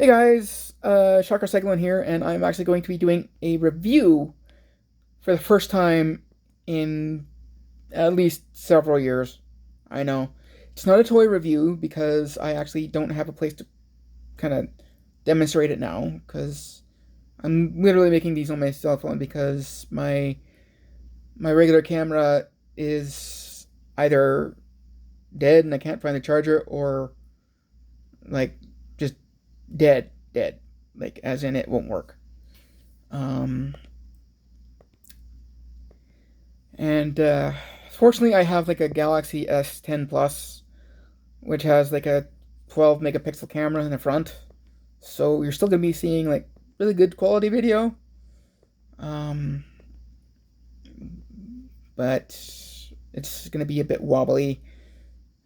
Hey guys, ShockerCyclone here, and I'm actually going to be doing a review for the first time in at least several years. I know. It's not a toy review because I actually don't have a place to kind of demonstrate it now, because I'm literally making these on my cell phone because my regular camera is either dead and I can't find the charger, or like just dead, like as in it won't work. Um, and fortunately, I have like a Galaxy S10 Plus, which has like a 12 megapixel camera in the front, so you're still gonna be seeing like really good quality video. Um, but it's gonna be a bit wobbly.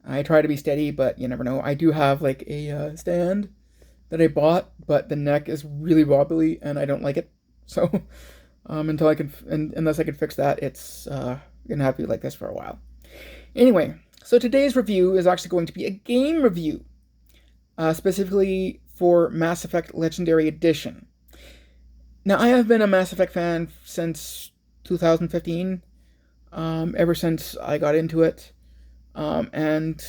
I try to be steady, but you never know. I do have like a stand that I bought, but the neck is really wobbly and I don't like it. So until I can, unless I can fix that, it's gonna have to be like this for a while. Anyway, so today's review is actually going to be a game review, specifically for Mass Effect Legendary Edition. Now, I have been a Mass Effect fan since 2015, ever since I got into it, and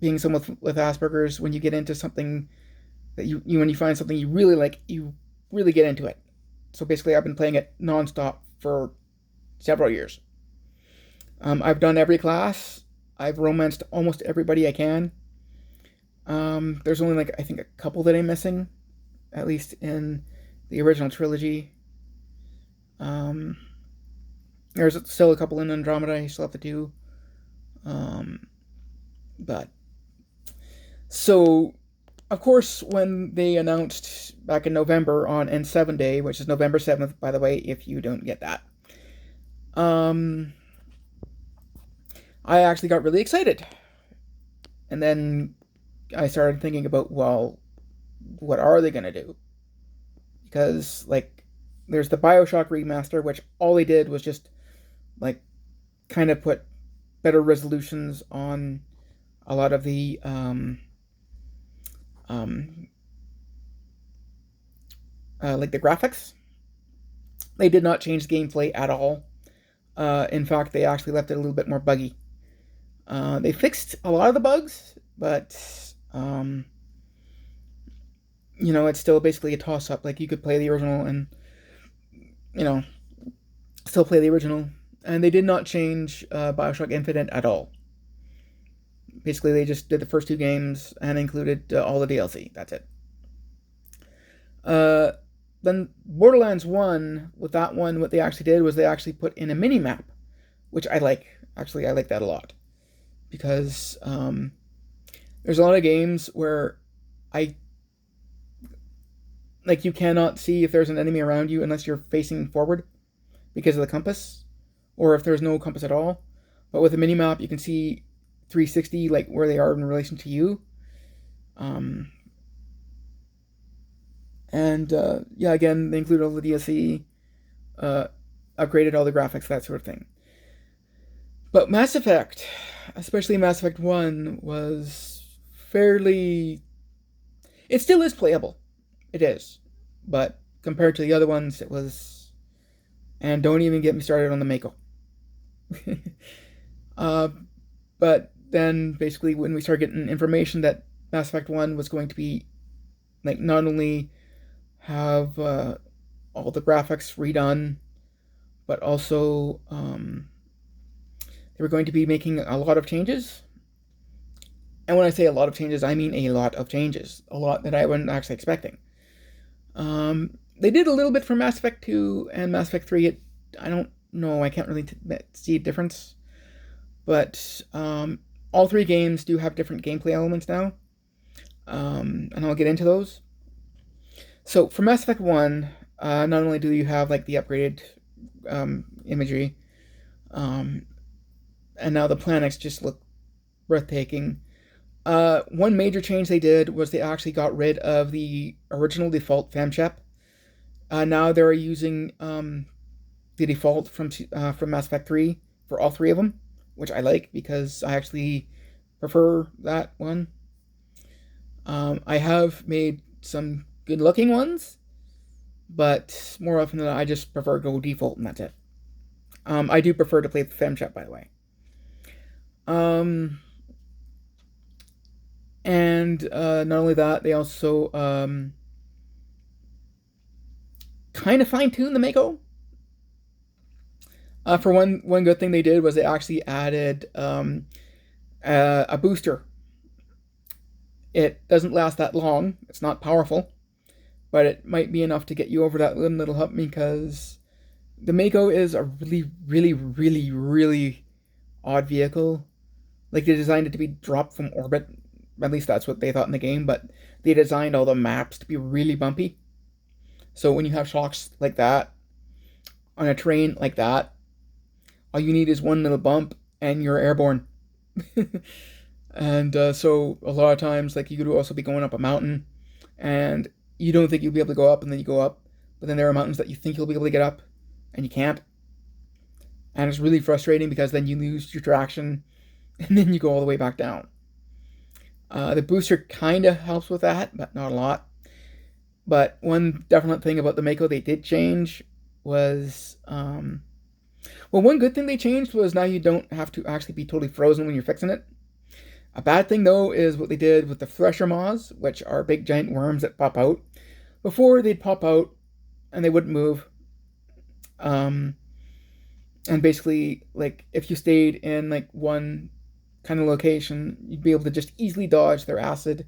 being someone with Asperger's, when you get into something that you when you find something you really like, you really get into it. So basically, I've been playing it nonstop for several years. I've done every class. I've romanced almost everybody I can. There's only like I think a couple that I'm missing, at least in the original trilogy. Um, there's still a couple in Andromeda I still have to do. But so of course, when they announced back in November on N7 Day, which is November 7th, by the way, if you don't get that, um, I actually got really excited. And then I started thinking about, well, what are they going to do? Because, like, there's the Bioshock remaster, which all they did was just, like, kind of put better resolutions on a lot of the, um, like the graphics. They did not change the gameplay at all. In fact, they actually left it a little bit more buggy. They fixed a lot of the bugs, but it's still basically a toss-up. Like you could play the original and you know still play the original, and they did not change Bioshock Infinite at all. Basically, they just did the first two games and included all the DLC. That's it. Uh, then Borderlands 1, with that one, what they actually did was they actually put in a mini map, which I like. Actually, I like that a lot because there's a lot of games where I like you cannot see if there's an enemy around you unless you're facing forward because of the compass, or if there's no compass at all. But with a mini map, you can see 360 like where they are in relation to you. Um, and yeah, again, they include all the DLC, uh, upgraded all the graphics, that sort of thing. But Mass Effect, especially Mass Effect 1, was fairly. It still is playable. It is. But compared to the other ones, it was. And don't even get me started on the Mako. uh, but then basically, when we started getting information that Mass Effect 1 was going to be, like, not only have all the graphics redone, but also they were going to be making a lot of changes. And when I say a lot of changes, I mean a lot of changes. A lot that I wasn't actually expecting. They did a little bit for Mass Effect 2 and Mass Effect 3. I don't know. I can't really see a difference. But all three games do have different gameplay elements now. And I'll get into those. So for Mass Effect 1, not only do you have like the upgraded imagery, and now the planets just look breathtaking. One major change they did was they actually got rid of the original default FemShep. Now they're using the default from Mass Effect 3 for all three of them, which I like because I actually prefer that one. I have made some good looking ones, but more often than not, I just prefer go default and that's it. I do prefer to play with FemChat, by the way. Um, and not only that, they also kind of fine tune the Mako. For one good thing they did was they actually added a booster. It doesn't last that long. It's not powerful, but it might be enough to get you over that limit. It'll help me because the Mako is a really, really, really, really odd vehicle. Like they designed it to be dropped from orbit. At least that's what they thought in the game. But they designed all the maps to be really bumpy. So when you have shocks like that on a terrain like that, all you need is one little bump and you're airborne. And so a lot of times, like you could also be going up a mountain, and you don't think you'll be able to go up, and then you go up, but then there are mountains that you think you'll be able to get up, and you can't. And it's really frustrating because then you lose your traction, and then you go all the way back down. The booster kind of helps with that, but not a lot. But one definite thing about the Mako they did change was, well, one good thing they changed was now you don't have to actually be totally frozen when you're fixing it. A bad thing, though, is what they did with the Thresher Moths, which are big giant worms that pop out. Before, they'd pop out and they wouldn't move. And basically, like, if you stayed in, like, one kind of location, you'd be able to just easily dodge their acid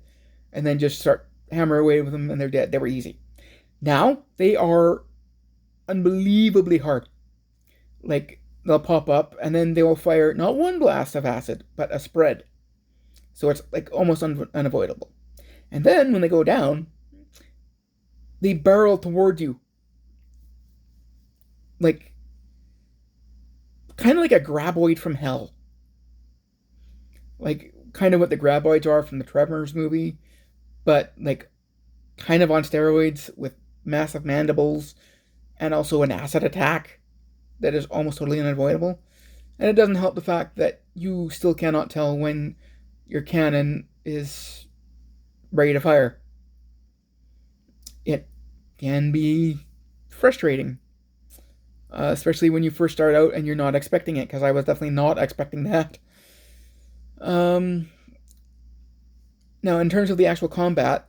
and then just start hammer away with them and they're dead. They were easy. Now, they are unbelievably hard. Like, they'll pop up and then they will fire not one blast of acid, but a spread. So it's like almost unavoidable. And then when they go down, they barrel toward you. Like, kind of like a graboid from hell. Like, kind of what the graboids are from the Tremors movie, but like, kind of on steroids with massive mandibles and also an acid attack that is almost totally unavoidable. And it doesn't help the fact that you still cannot tell when your cannon is ready to fire. It can be frustrating, especially when you first start out and you're not expecting it, because I was definitely not expecting that. Now, in terms of the actual combat,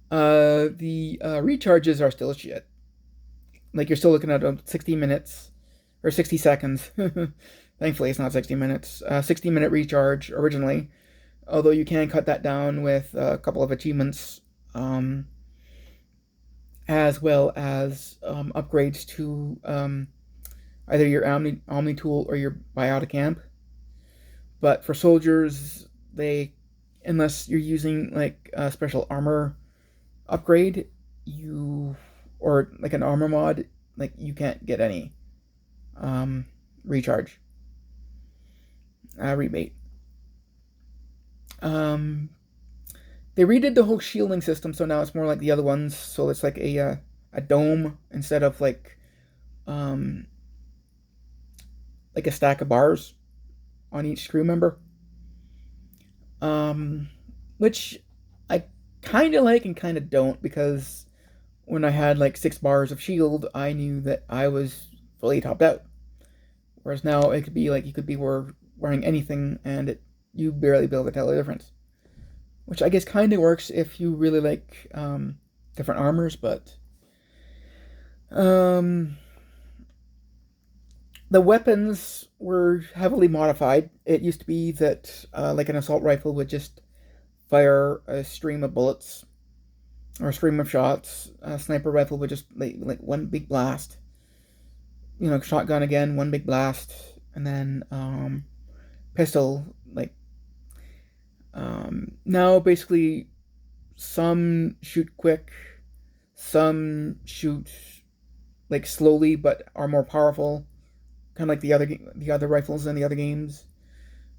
the recharges are still shit. Like, you're still looking at 60 minutes, or 60 seconds. Thankfully, it's not 60 minutes. 60-minute recharge originally, although you can cut that down with a couple of achievements, as well as upgrades to either your Omni tool or your biotic amp. But for soldiers, unless you're using like a special armor upgrade, or like an armor mod, like you can't get any recharge. Rebate. They redid the whole shielding system, so now it's more like the other ones. So it's like a dome instead of like a stack of bars on each crew member. Which I kind of like and kind of don't, because when I had like 6 bars of shield, I knew that I was fully topped out. Whereas now it could be like you could be wearing anything and you barely be able to tell the difference. Which I guess kind of works if you really like different armors, but the weapons were heavily modified. It used to be that like an assault rifle would just fire a stream of bullets or a stream of shots. A sniper rifle would just like one big blast. You know, shotgun again, one big blast, and then pistol, like now basically some shoot quick, some shoot like slowly but are more powerful, kind of like the other rifles in the other games,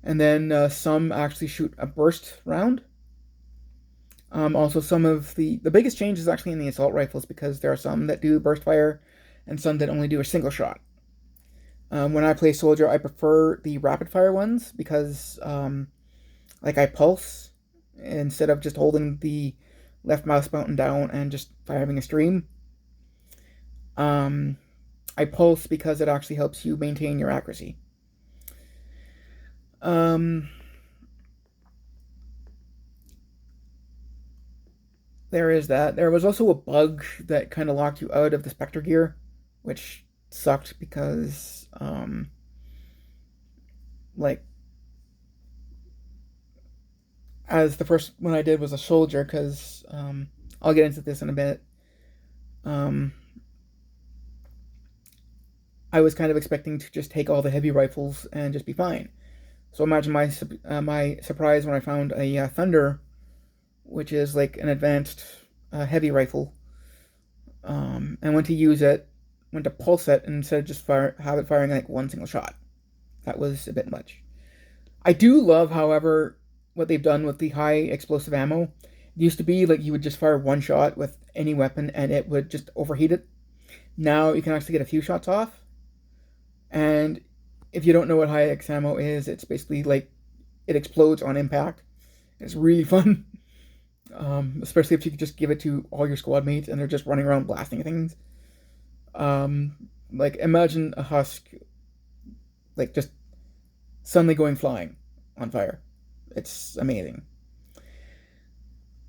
and then some actually shoot a burst round. Also, some of the biggest change is actually in the assault rifles, because there are some that do burst fire and some that only do a single shot. When I play soldier, I prefer the rapid fire ones because like I pulse instead of just holding the left mouse button down and just firing a stream. Um, I pulse because it actually helps you maintain your accuracy. Um, there is that. There was also a bug that kind of locked you out of the Spectre gear, which sucked because, like, as the first one I did was a soldier, because I'll get into this in a bit. Um, I was kind of expecting to just take all the heavy rifles and just be fine. So imagine my surprise when I found a Thunder, which is like an advanced heavy rifle, and went to use it, went to pulse it, and instead of just have it firing like one single shot. That was a bit much. I do love, however, what they've done with the high explosive ammo. It used to be like you would just fire one shot with any weapon and it would just overheat it. Now you can actually get a few shots off. And if you don't know what high X ammo is, it's basically like it explodes on impact. It's really fun. Especially if you could just give it to all your squad mates and they're just running around blasting things. Like imagine a husk like just suddenly going flying on fire. It's amazing.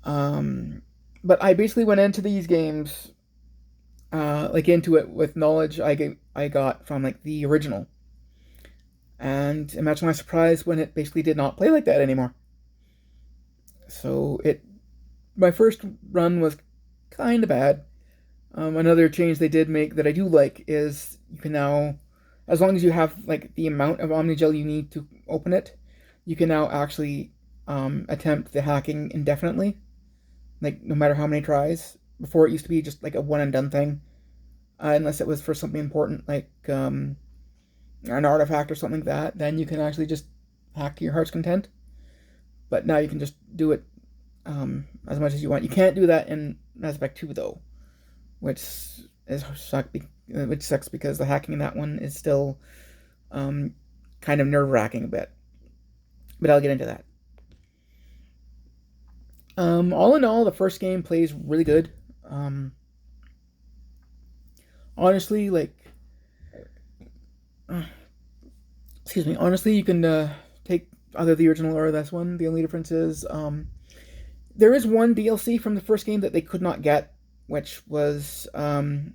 But I basically went into these games, like into it with knowledge I got from like the original, and imagine my surprise when it basically did not play like that anymore. So my first run was kind of bad. Another change they did make that I do like is you can now, as long as you have like the amount of Omnigel you need to open it, you can now actually attempt the hacking indefinitely, like no matter how many tries. Before it used to be just like a one and done thing, unless it was for something important like an artifact or something like that. Then you can actually just hack to your heart's content. But now you can just do it as much as you want. You can't do that in Mass Effect 2 though, which sucks because the hacking in that one is still kind of nerve-wracking a bit. But I'll get into that. All in all, the first game plays really good. Honestly, like, excuse me. Honestly, you can take either the original or this one. The only difference is there is one DLC from the first game that they could not get, which was the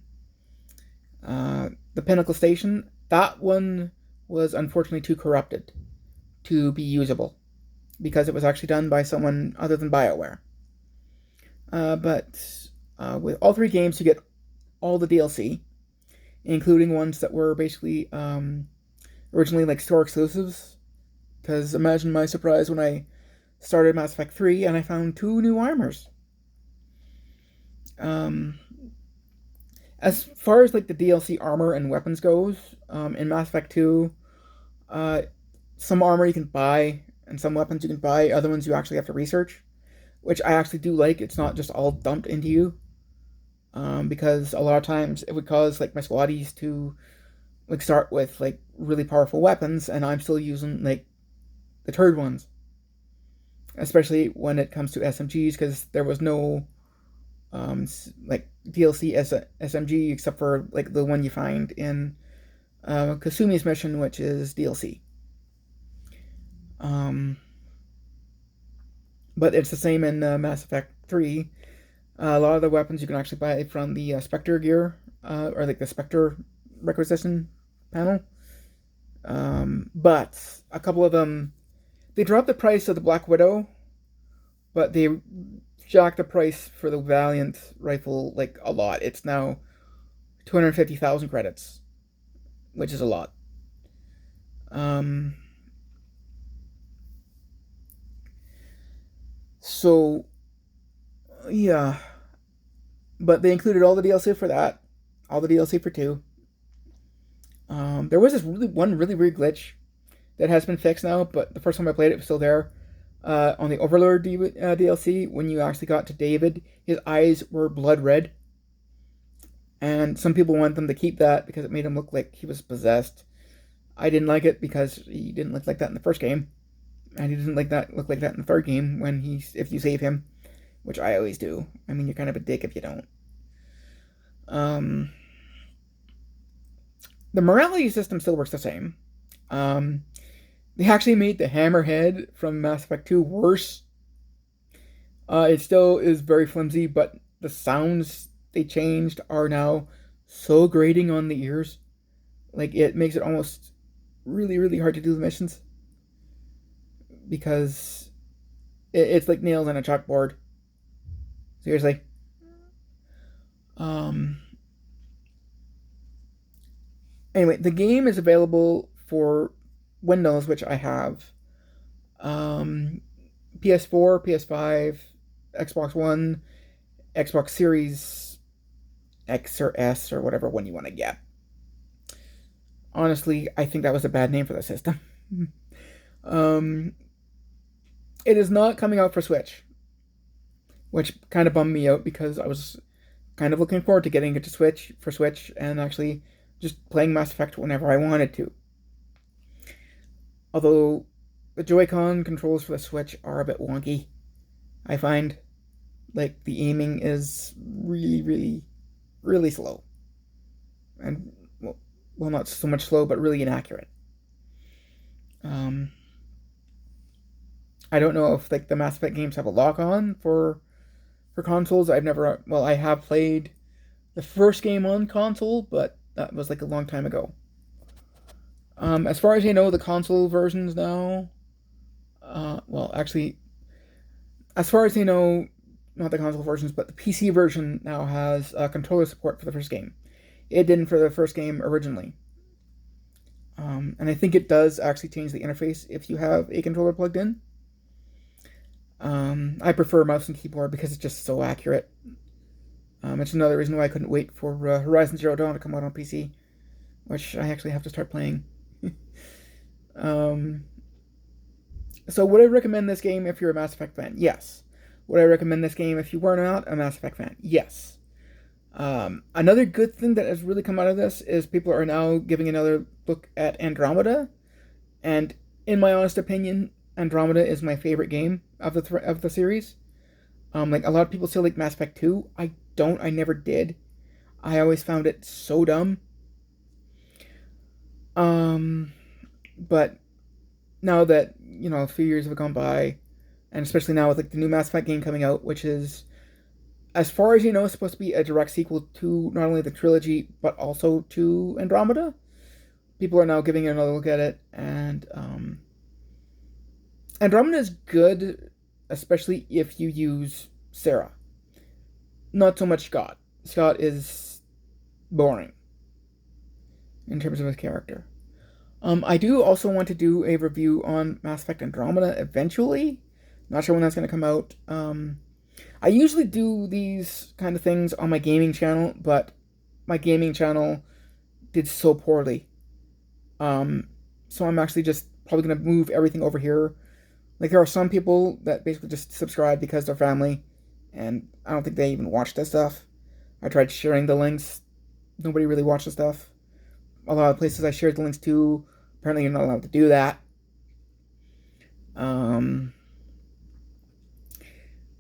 Pinnacle Station. That one was unfortunately too corrupted to be usable because it was actually done by someone other than BioWare. But with all three games, you get all the DLC, including ones that were basically originally like store exclusives. Because imagine my surprise when I started Mass Effect 3 and I found 2 new armors. As far as like the DLC armor and weapons goes, in Mass Effect 2, some armor you can buy and some weapons you can buy. Other ones you actually have to research, which I actually do like. It's not just all dumped into you, because a lot of times it would cause like my squaddies to like start with like really powerful weapons, and I'm still using like the turd ones. Especially when it comes to SMGs, because there was no like DLC SMG except for like the one you find in Kasumi's mission, which is DLC. But it's the same in Mass Effect 3. A lot of the weapons you can actually buy from the Spectre gear, or like the Spectre requisition panel. But a couple of them, they dropped the price of the Black Widow, but they jacked the price for the Valiant rifle like a lot. It's now 250,000 credits, which is a lot. So yeah, but they included all the DLC for that, all the DLC for 2. There was this really weird glitch that has been fixed now, but the first time I played it, it was still there. On the Overlord DLC, when you actually got to David, his eyes were blood red. And some people want them to keep that because it made him look like he was possessed. I didn't like it because he didn't look like that in the first game. And he doesn't look like that in the third game if you save him. which I always do. I mean, you're kind of a dick if you don't. Um, the morality system still works the same. Um, they actually made the hammerhead from Mass Effect 2 worse. It still is very flimsy, but the sounds they changed are now so grating on the ears. Like, it makes it almost really, really hard to do the missions because it's like nails on a chalkboard. Seriously. Um, anyway, the game is available for Windows, which I have, um, PS4, PS5, Xbox One, Xbox Series X or S or whatever one you want to get. Honestly, I think that was a bad name for the system. um, it is not coming out for Switch, which kind of bummed me out because I was kind of looking forward to getting it to Switch and actually just playing Mass Effect whenever I wanted to. Although the Joy-Con controls for the Switch are a bit wonky, I find. Like, the aiming is really, really, really slow. And, well, not so much slow, but really inaccurate. Um, I don't know if, like, the Mass Effect games have a lock-on for consoles. I have played the first game on console, but that was, like, a long time ago. As far as I know, the console versions now, actually, as far as I know, not the console versions, but the PC version now has controller support for the first game. It didn't for the first game originally. And I think it does actually change the interface if you have a controller plugged in. I prefer mouse and keyboard because it's just so accurate. It's another reason why I couldn't wait for Horizon Zero Dawn to come out on PC, which I actually have to start playing. um, so would I recommend this game if you're a Mass Effect fan? Yes. Would I recommend this game if you were not a Mass Effect fan? Yes. Another good thing that has really come out of this is people are now giving another look at Andromeda, and in my honest opinion, Andromeda is my favorite game of the series. Like, a lot of people still like Mass Effect 2. I don't. I never did. I always found it so dumb. But now that, a few years have gone by, and especially now with, like, the new Mass Effect game coming out, which is, as far as you know, supposed to be a direct sequel to not only the trilogy but also to Andromeda. People are now giving it another look at it, and Andromeda is good, especially if you use Sarah. Not so much Scott. Scott is boring in terms of his character. I do also want to do a review on Mass Effect Andromeda eventually. Not sure when that's going to come out. I usually do these kind of things on my gaming channel, but my gaming channel did so poorly. So I'm actually just probably going to move everything over here. Like, there are some people that basically just subscribe because they're family, and I don't think they even watch this stuff. I tried sharing the links. Nobody really watched the stuff. A lot of places I shared the links to, apparently you're not allowed to do that.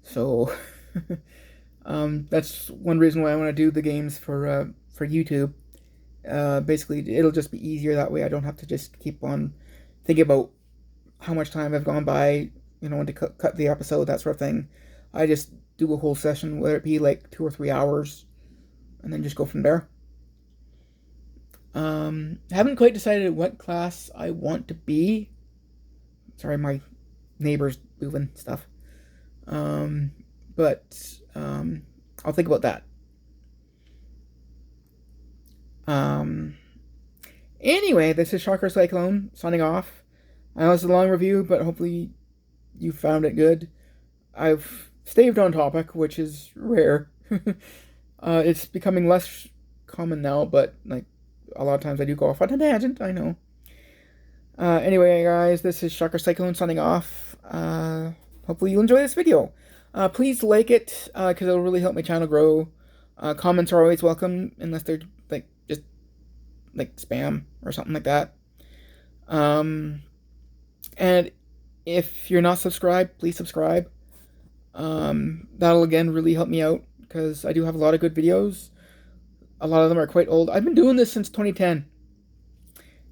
So that's one reason why I want to do the games for YouTube. Basically, it'll just be easier that way. I don't have to just keep on thinking about how much time I've gone by, when to cut the episode, that sort of thing. I just do a whole session, whether it be like 2 or 3 hours, and then just go from there. Haven't quite decided what class I want to be. Sorry, my neighbor's moving stuff. But I'll think about that. Anyway, this is ShockerCyclone signing off. I know it's a long review, but hopefully you found it good. I've stayed on topic, which is rare. It's becoming less common now, but, like, a lot of times I do go off on a tangent, I know. Anyway, guys, this is ShockerCyclone signing off. Hopefully you'll enjoy this video. Please like it, because it'll really help my channel grow. Comments are always welcome, unless they're, like, just, like, spam or something like that. And if you're not subscribed, please subscribe. That'll again really help me out because I do have a lot of good videos. A lot of them are quite old. I've been doing this since 2010,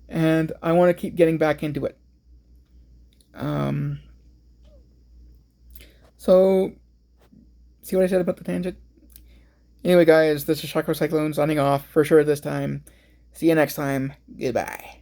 and I want to keep getting back into it. Um, so, see what I said about the tangent? Anyway, guys, this is ShockerCyclone signing off for sure this time. See you next time. Goodbye.